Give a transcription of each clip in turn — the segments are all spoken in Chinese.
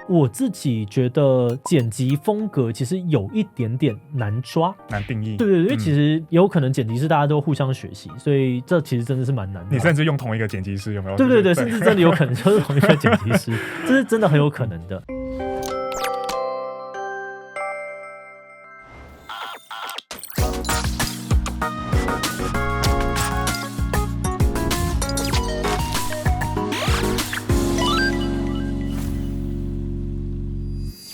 我自己觉得剪辑风格其实有一点点难抓，难定义。对对对，因为其实有可能剪辑师大家都互相学习，所以这其实真的是蛮难的。你甚至用同一个剪辑师有没有？对对对，甚至真的有可能就是同一个剪辑师，这是真的很有可能的。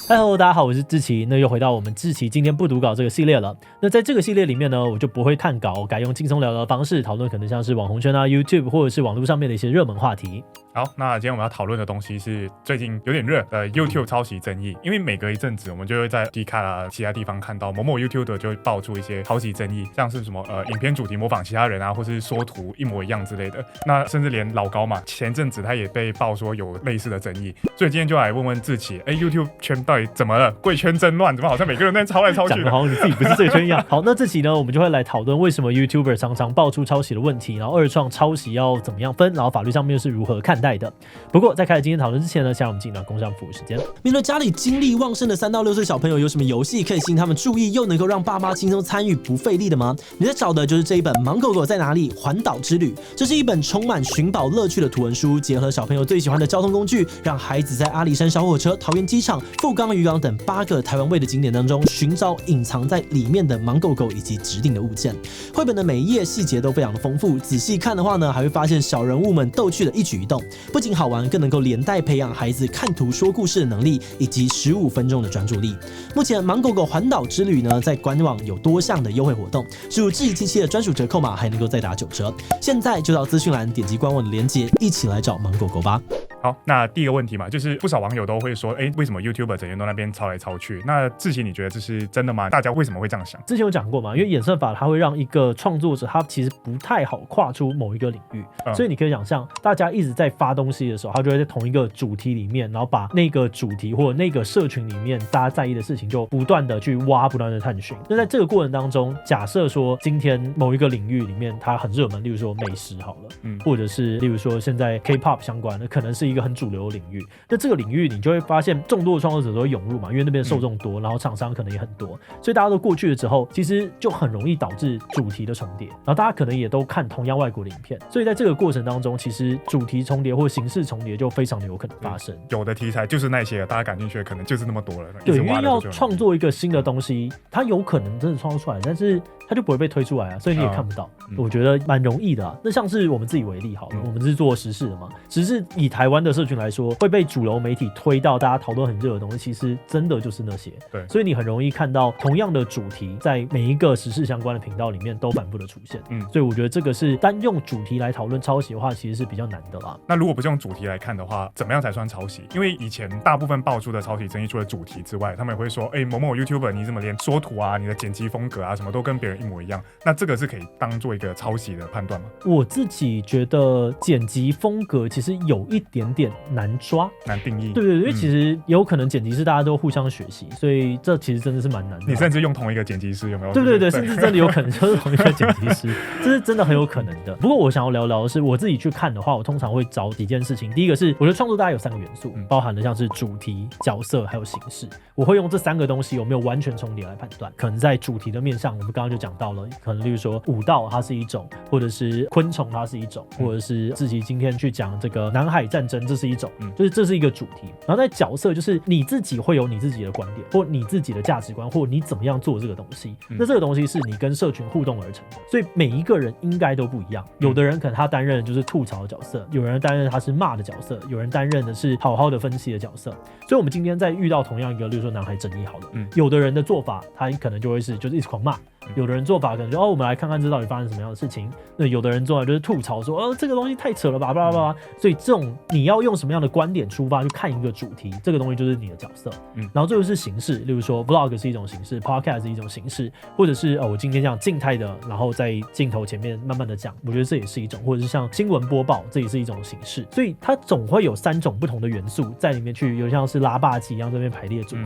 Hello， 大家好，我是志祺。那又回到我们志祺今天不读稿这个系列了。那在这个系列里面呢，我就不会看稿，改用轻松聊聊的方式讨论可能像是网红圈啊、YouTube 或者是网络上面的一些热门话题。好，那今天我们要讨论的东西是最近有点热的 YouTube 抄袭争议。因为每隔一阵子，我们就会在 Dcard 啊其他地方看到某某 YouTuber 就会爆出一些抄袭争议，像是什么影片主题模仿其他人啊，或是缩图一模一样之类的。那甚至连老高嘛，前阵子他也被爆说有类似的争议。所以今天就来问问志祺，YouTube 圈到底怎么了？贵圈真乱，怎么好像每个人在抄来抄去的？讲得好像你自己不是这个圈一样。好，那这期呢，我们就会来讨论为什么 YouTuber 常常爆出抄袭的问题，然后二创抄袭要怎么样分，然后法律上面又是如何看待的。不过在开始今天讨论之前呢，先让我们进入到工商服务时间。面对家里精力旺盛的3到6岁小朋友，有什么游戏可以吸引他们注意，又能够让爸妈轻松参与不费力的吗？你在找的就是这一本《盲狗狗在哪里？环岛之旅》。这是一本充满寻宝乐趣的图文书，结合小朋友最喜欢的交通工具，让孩子在阿里山小火车、桃园机场、富冈渔港等8个台湾味的景点当中，寻找隐藏在里面的盲狗狗以及指定的物件。绘本的每一页细节都非常的丰富，仔细看的话呢，还会发现小人物们逗趣的一举一动，不仅好玩，更能够连带培养孩子看图说故事的能力，以及15分钟的专注力。目前盲狗狗环岛之旅呢，在官网有多项的优惠活动，输入志祺77的专属折扣码，还能够再打9折。现在就到资讯栏点击官网的连结，一起来找盲狗狗吧。好，那第一个问题嘛，就是不少网友都会说，为什么 YouTuber 整天都那边抄来抄去？那志祺，你觉得这是真的吗？大家为什么会这样想？之前有讲过嘛，因为演算法它会让一个创作者他其实不太好跨出某一个领域，所以你可以想象，大家一直在发东西的时候，他就会在同一个主题里面，然后把那个主题或者那个社群里面大家在意的事情就不断的去挖，不断的探寻。那在这个过程当中，假设说今天某一个领域里面它很热门，例如说美食好了，或者是例如说现在 K-pop 相关的，可能是一个很主流的领域。那这个领域你就会发现众多的创作者都会涌入嘛，因为那边受众多，然后厂商可能也很多，所以大家都过去了之后，其实就很容易导致主题的重叠，然后大家可能也都看同样外国的影片，所以在这个过程当中，其实主题重叠或形式重叠就非常的有可能发生。有的题材就是那些大家感兴趣的，可能就是那么多了。对，因为要创作一个新的东西，它有可能真的创作出来，但是它就不会被推出来啊，所以你也看不到。我觉得蛮容易的啊。那像是我们自己为例好了，我们是做时事的嘛，时事以台湾的社群来说，会被主流媒体推到大家讨论很热的东西，其实真的就是那些。对，所以你很容易看到同样的主题在每一个时事相关的频道里面都反复的出现。所以我觉得这个是单用主题来讨论抄袭的话，其实是比较难的啦。那如果不是用主题来看的话，怎么样才算抄袭？因为以前大部分爆出的抄袭争议，除了主题之外，他们也会说，某某 YouTuber 你怎么连缩图啊、你的剪辑风格啊什么都跟别人一模一样？那这个是可以当做一个抄袭的判断吗？我自己觉得剪辑风格其实有一点点难抓，难定义。对对对，因为其实有可能剪辑师大家都互相学习，所以这其实真的是蛮难的。你甚至用同一个剪辑师有没有？对对对，甚至真的有可能就是同一个剪辑师，这是真的很有可能的。不过我想要聊聊的是，我自己去看的话，我通常会找几件事情。第一个是，我觉得创作大概有3个元素，包含了像是主题、角色还有形式。我会用这3个东西有没有完全重叠来判断。可能在主题的面上，我们刚刚就讲到了，可能例如说武道它是一种，或者是昆虫它是一种，或者是自己今天去讲这个南海战争，这是一种，就是这是一个主题。然后在角色，就是你自己会有你自己的观点，或你自己的价值观，或你怎么样做这个东西。那这个东西是你跟社群互动而成的，所以每一个人应该都不一样。有的人可能他担任的就是吐槽的角色，有人担任他是骂的角色，有人担任的是好好的分析的角色。所以我们今天在遇到同样一个，例如说南海争议好了，有的人的做法他可能就会是就是一直狂骂。有的人做法可能就我们来看看这到底发生什么样的事情。那有的人做法就是吐槽说这个东西太扯了吧，巴拉巴拉。所以这种你要用什么样的观点出发去看一个主题，这个东西就是你的角色。然后这就是形式，例如说 vlog 是一种形式， podcast 是一种形式，或者是我今天这样静态的，然后在镜头前面慢慢的讲，我觉得这也是一种，或者是像新闻播报，这也是一种形式。所以它总会有3种不同的元素在里面去，有像是拉霸机一样这边排列组合。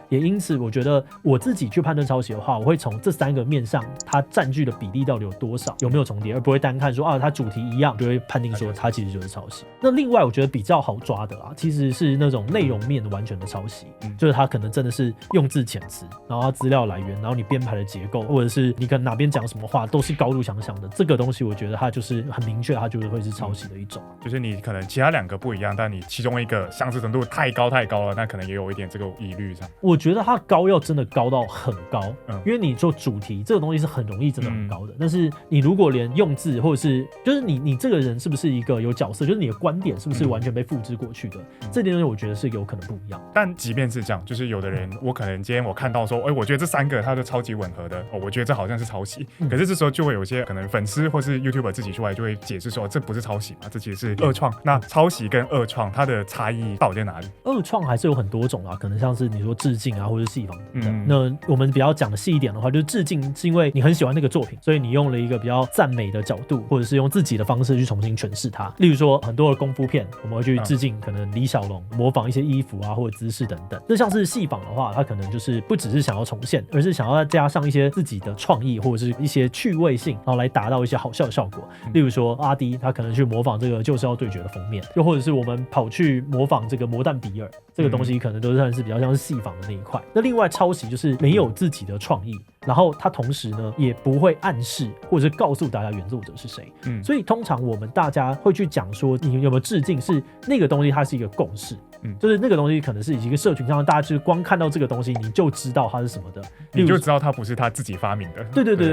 也因此我觉得我自己去判断抄袭的话，我会从这3个个面上它占据的比例到底有多少，有没有重叠，而不会单看说它主题一样就会判定说它其实就是抄袭。那另外我觉得比较好抓的其实是那种内容面的完全的抄袭，就是它可能真的是用字遣词，然后它资料来源，然后你编排的结构，或者是你可能哪边讲什么话都是高度相像的，这个东西我觉得它就是很明确，它就是会是抄袭的一种。就是你可能其他2个不一样，但你其中一个相似程度太高了，那可能也有一点这个疑虑上。我觉得它高要真的高到很高，因为你说主题这个东西是很容易真的很高的，但是你如果连用字或者是就是你这个人是不是一个有角色，就是你的观点是不是完全被复制过去的，这点东西我觉得是有可能不一样。但即便是这样，就是有的人我可能今天我看到说，我觉得这3个它都超级吻合的，我觉得这好像是抄袭，可是这时候就会有些可能粉丝或是 YouTuber 自己出来就会解释说，这不是抄袭嘛，这其实是二创。那抄袭跟二创它的差异到底在哪里？二创还是有很多种可能像是你说致敬或者是戏仿等等。那我们比较讲的细一点的话，就是致敬是因为你很喜欢那个作品，所以你用了一个比较赞美的角度，或者是用自己的方式去重新诠释它。例如说很多的功夫片，我们会去致敬可能李小龙，模仿一些衣服或者姿势等等。那像是戏仿的话，它可能就是不只是想要重现，而是想要加上一些自己的创意或者是一些趣味性，然后来达到一些好笑的效果。例如说阿迪他可能去模仿这个就是要对决的封面，又或者是我们跑去模仿这个魔弹比尔，这个东西可能都算是比较像是戏仿的那一块。那另外抄袭就是没有自己的创意，然后它同时呢也不会暗示或者是告诉大家原作者是谁。所以通常我们大家会去讲说你有没有致敬，是那个东西它是一个共识。就是那个东西可能是一个社群上大家就是光看到这个东西你就知道它是什么的，你就知道它不是他自己发明的。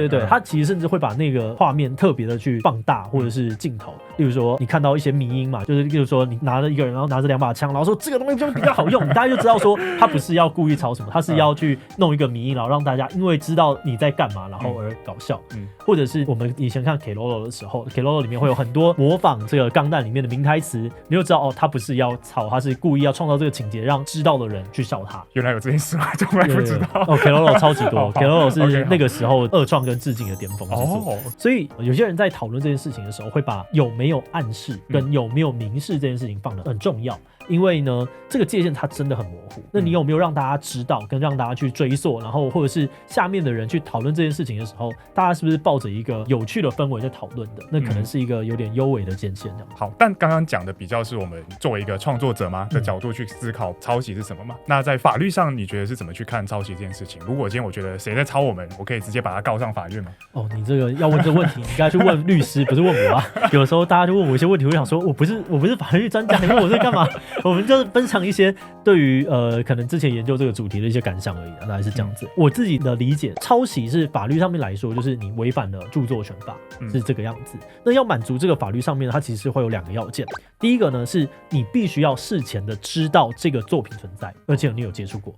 对，他其实甚至会把那个画面特别的去放大或者是镜头。例如说你看到一些迷因嘛，就是例如说你拿着一个人然后拿着2把枪，然后说这个东西就比较好用，大家就知道说他不是要故意抄什么，他是要去弄一个迷因，然后让大家因为知道你在干嘛然后而搞笑。或者是我们以前看 Keroro 的时候， Keroro 里面会有很多模仿这个钢弹里面的名台词，你就知道他不是要抄，他是故意要创造这个情节让知道的人去笑他。原来有这件事吗？从来不知道。Keroro 超级多，Keroro 是那个时候二创跟致敬的巅峰之作。所以有些人在讨论这件事情的时候会把有没有暗示跟有没有明示这件事情放得很重要，因为呢这个界限它真的很模糊。那你有没有让大家知道跟让大家去追溯，然后或者是下面的人去讨论这件事情的时候，大家是不是抱着一个有趣的氛围在讨论的，那可能是一个有点幽微的界限。好，但刚刚讲的比较是我们作为一个创作者的角度去思考抄袭是什么嘛。那在法律上你觉得是怎么去看抄袭这件事情？如果今天我觉得谁在抄我们，我可以直接把他告上法院吗？你这个要问这个问题你应该去问律师不是问我有时候大家就问我一些问题，我想说我不是法律专家，你问我这干嘛？我们就是分享一些对于可能之前研究这个主题的一些感想而已大概是这样子。我自己的理解，抄袭是法律上面来说就是你违反了著作权法，是这个样子。那要满足这个法律上面它其实会有2个要件。第一个呢是你必须要事前的知道这个作品存在，而且你有接触过。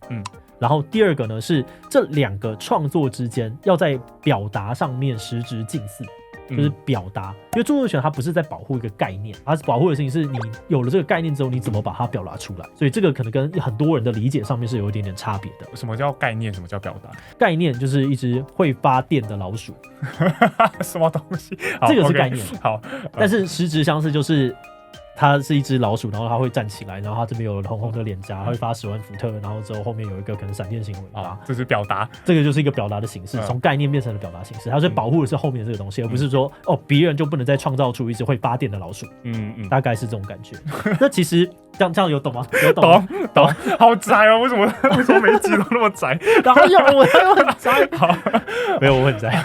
然后第二个呢是这2个创作之间要在表达上面实质近似，就是表达。因为著作权它不是在保护一个概念，它是保护的事情是你有了这个概念之后你怎么把它表达出来，所以这个可能跟很多人的理解上面是有一点点差别的。什么叫概念？什么叫表达？概念就是一只会发电的老鼠什么东西？这个是概念。好，但是实质相似就是它是一只老鼠，然后它会站起来，然后它这边有红红的脸颊，它会发10万伏特，然后之后后面有一个可能闪电型尾巴，这是表达。这个就是一个表达的形式，从概念变成了表达形式。它是保护的是后面这个东西，而不是说别人就不能再创造出一只会发电的老鼠。大概是这种感觉。那其实这样有懂吗？有懂，好窄哦！为什么每一集都那么窄？然后我很窄，好，没有我很窄。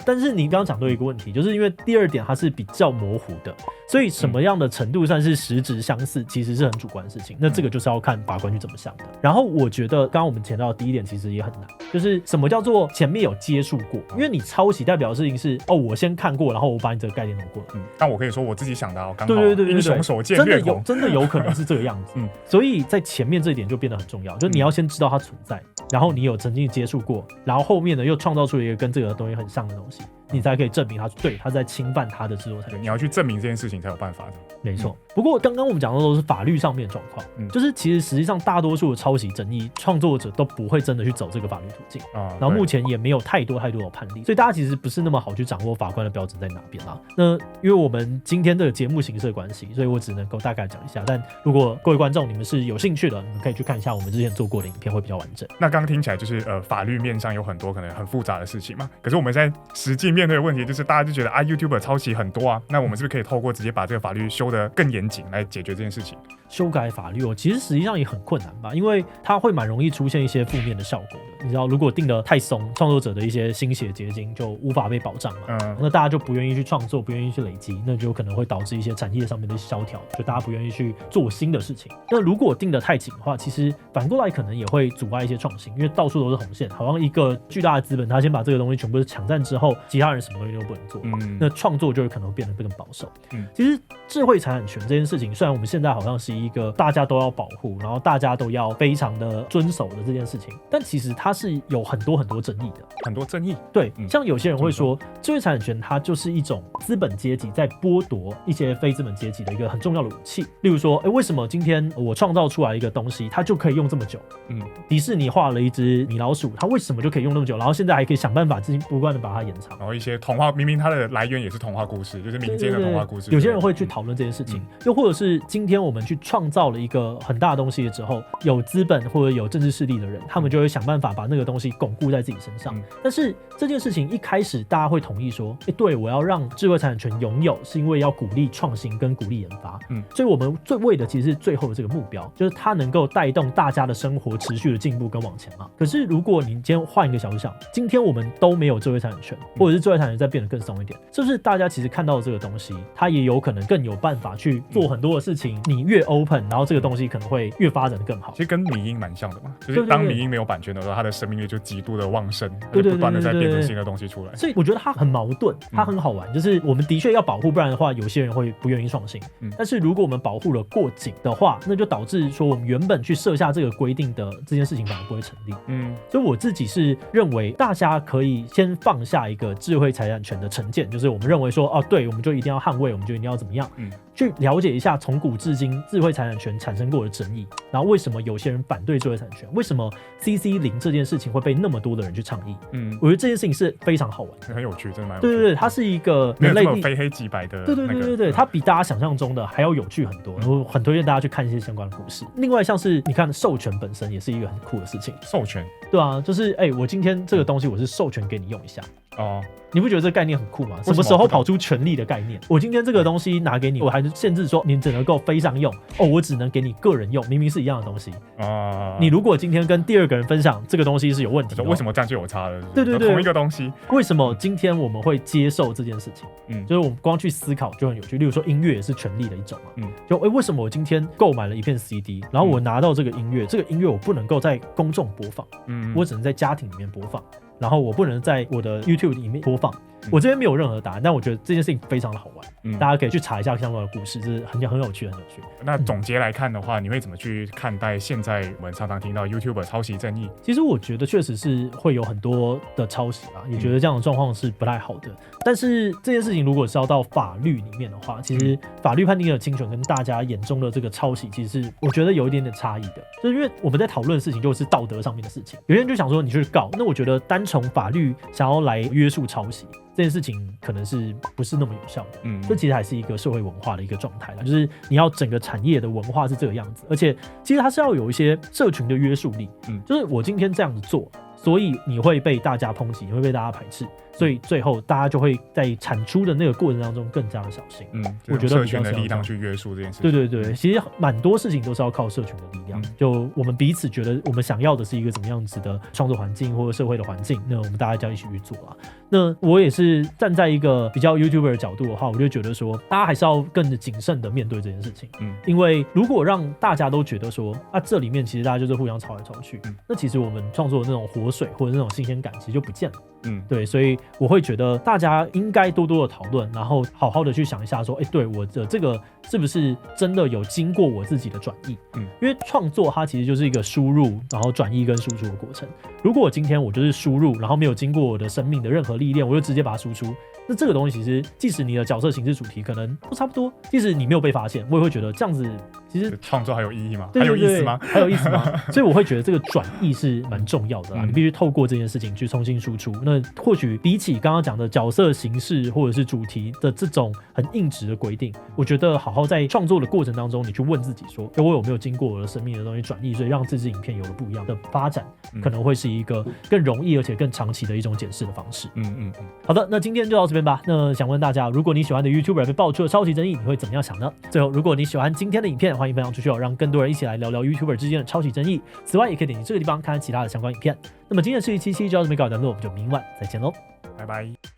但是你刚刚讲对一个问题，就是因为第2点它是比较模糊的，所以什么样的程度算是实质相似，其实是很主观的事情。那这个就是要看法官去怎么想的。然后我觉得刚刚我们提到的第1点其实也很难，就是什么叫做前面有接触过？因为你抄袭代表的事情是我先看过，然后我把你这个概念弄过来。但我可以说我自己想的刚好对英雄所见略同，真的有可能是这个样子。所以在前面这一点就变得很重要，就是你要先知道它存在，然后你有曾经接触过，然后后面呢又创造出一个跟这个东西很像的东西，你才可以证明他在侵犯他的制作财产权。你要去证明这件事情才有办法的。没错。不过刚刚我们讲的都是法律上面的状况，就是其实实际上大多数的抄袭争议，创作者都不会真的去走这个法律途径然后目前也没有太多的判例，所以大家其实不是那么好去掌握法官的标准在哪边啦。那因为我们今天这个节目形式的关系，所以我只能够大概讲一下。但如果各位观众你们是有兴趣的，你们可以去看一下我们之前做过的影片，会比较完整。那刚刚听起来就是法律面上有很多可能很复杂的事情嘛，可是我们在实际面对的问题就是大家就觉得YouTuber 抄袭很多那我们是不是可以透过直接把这个法律修得更严谨来解决这件事情？修改法律其实实际上也很困难吧，因为它会蛮容易出现一些负面的效果的。你知道，如果定得太松，创作者的一些心血结晶就无法被保障嘛。那大家就不愿意去创作，不愿意去累积，那就可能会导致一些产业上面的萧条，就大家不愿意去做新的事情。那如果定得太紧的话，其实反过来可能也会阻碍一些创新，因为到处都是红线，好像一个巨大的资本，他先把这个东西全部抢占之后，其他人什么东西都不能做，那创作就会可能会变得更保守。其实智慧财产权这件事情，虽然我们现在好像是一个大家都要保护，然后大家都要非常的遵守的这件事情，但其实它是有很多争议的。很多争议？对，像有些人会说，智慧财产权它就是一种资本阶级在剥夺一些非资本阶级的一个很重要的武器。例如说，为什么今天我创造出来一个东西，它就可以用这么久？迪士尼画了一只米老鼠，它为什么就可以用那么久？然后现在还可以想办法不断的把它延长。然后一些童话，明明它的来源也是童话故事，就是民间的童话故事。有些人会去讨论这件事情，又或者是今天我们去创造了一个很大的东西之后，有资本或者有政治势力的人，他们就会想办法把那个东西巩固在自己身上。但是这件事情一开始大家会同意说，对，我要让智慧财产权拥有，是因为要鼓励创新跟鼓励研发。所以我们最为的其实是最后的这个目标，就是它能够带动大家的生活持续的进步跟往前嘛。可是如果你今天换一个角度想，今天我们都没有智慧财产权，或者是智慧财产权再变得更松一点，是不是大家其实看到这个东西，它也有可能更有办法去做很多的事情？你越 open， 然后这个东西可能会越发展得更好。其实跟迷因蛮像的嘛，就是当迷因没有版权的时候，它的生命力就极度的旺盛，它就不断的在变成新的东西出来。所以我觉得它很矛盾，它很好玩，就是我们的确要保护，不然的话有些人会不愿意创新。但是如果我们保护了过紧的话，那就导致说我们原本去设下这个规定的这件事情反而不会成立。所以我自己是认为大家可以先放下一个智慧财产权的成见，就是我们认为说对，我们就一定要捍卫，我们就一定要怎么样。去了解一下从古至今智慧财产权产生过的争议，然后为什么有些人反对智慧财产权，为什么 CC0 这件事情会被那么多的人去倡议。我觉得这件事情是非常好玩的，很有趣，真的蛮有趣。对，它是一个没有这么非黑即白的。对，它比大家想象中的还要有趣很多。我很推荐大家去看一些相关的故事。另外像是你看授权本身也是一个很酷的事情。授权？对啊，就是我今天这个东西我是授权给你用一下。你不觉得这个概念很酷吗？什么时候跑出权利的概念？我今天这个东西拿给你，我还是限制说你只能够飞上用我只能给你个人用，明明是一样的东西你如果今天跟第二个人分享这个东西是有问题的，为什么这样就有差了？对，同一个东西，为什么今天我们会接受这件事情？就是我们光去思考就很有趣。例如说音乐也是权利的一种嘛，就为什么我今天购买了一片 CD， 然后我拿到这个音乐，这个音乐我不能够在公众播放，我只能在家庭里面播放。然后我不能在我的 YouTube 里面播放。我这边没有任何答案，但我觉得这件事情非常的好玩，大家可以去查一下相关的故事，这是很有趣。那总结来看的话，你会怎么去看待现在我们常常听到 YouTuber 抄袭争议？其实我觉得确实是会有很多的抄袭啊，也觉得这样的状况是不太好的。但是这件事情如果是要到法律里面的话，其实法律判定的侵权跟大家眼中的这个抄袭，其实是我觉得有一点点差异的。就是因为我们在讨论的事情就是道德上面的事情，有些人就想说你去告，那我觉得单从法律想要来约束抄袭这件事情可能是不是那么有效的。这其实还是一个社会文化的一个状态啦，就是你要整个产业的文化是这个样子，而且其实它是要有一些社群的约束力。就是我今天这样子做，所以你会被大家抨击，你会被大家排斥，所以最后大家就会在产出的那个过程当中更加的小心。我觉得社群的力量去约束这件事情。对，其实蛮多事情都是要靠社群的力量。就我们彼此觉得我们想要的是一个怎么样子的创作环境或者社会的环境，那我们大家就要一起去做啊。那我也是站在一个比较 YouTuber 的角度的话，我就觉得说大家还是要更谨慎的面对这件事情。因为如果让大家都觉得说这里面其实大家就是互相吵来吵去，那其实我们创作的那种活水或者那种新鲜感其实就不见了。对，所以我会觉得大家应该多多的讨论，然后好好的去想一下说，对我的这个是不是真的有经过我自己的转译？因为创作它其实就是一个输入，然后转译跟输出的过程。如果我今天我就是输入，然后没有经过我的生命的任何历练，我就直接把它输出，那这个东西其实即使你的角色形式主题可能都差不多，即使你没有被发现，我也会觉得这样子其实创作还有意义吗？对对对，还有意思吗？还有意思吗？所以我会觉得这个转译是蛮重要的啦，你必须透过这件事情去重新输出。那或许比起刚刚讲的角色形式或者是主题的这种很硬质的规定，我觉得好好在创作的过程当中，你去问自己说，我有没有经过我的生命的东西转译，所以让这支影片有了不一样的发展，可能会是一个更容易而且更长期的一种检视的方式。好的，那今天就到这边吧。那想问大家，如果你喜欢的 YouTuber 被爆出了抄袭争议，你会怎么样想呢？最后，如果你喜欢今天的影片，欢迎分享出去，让更多人一起来聊聊 YouTuber 之间的抄袭争议。此外，也可以点击这个地方看看其他的相关影片。那么今天的这一期就到这边告一段落，我们就明晚再见喽，拜拜。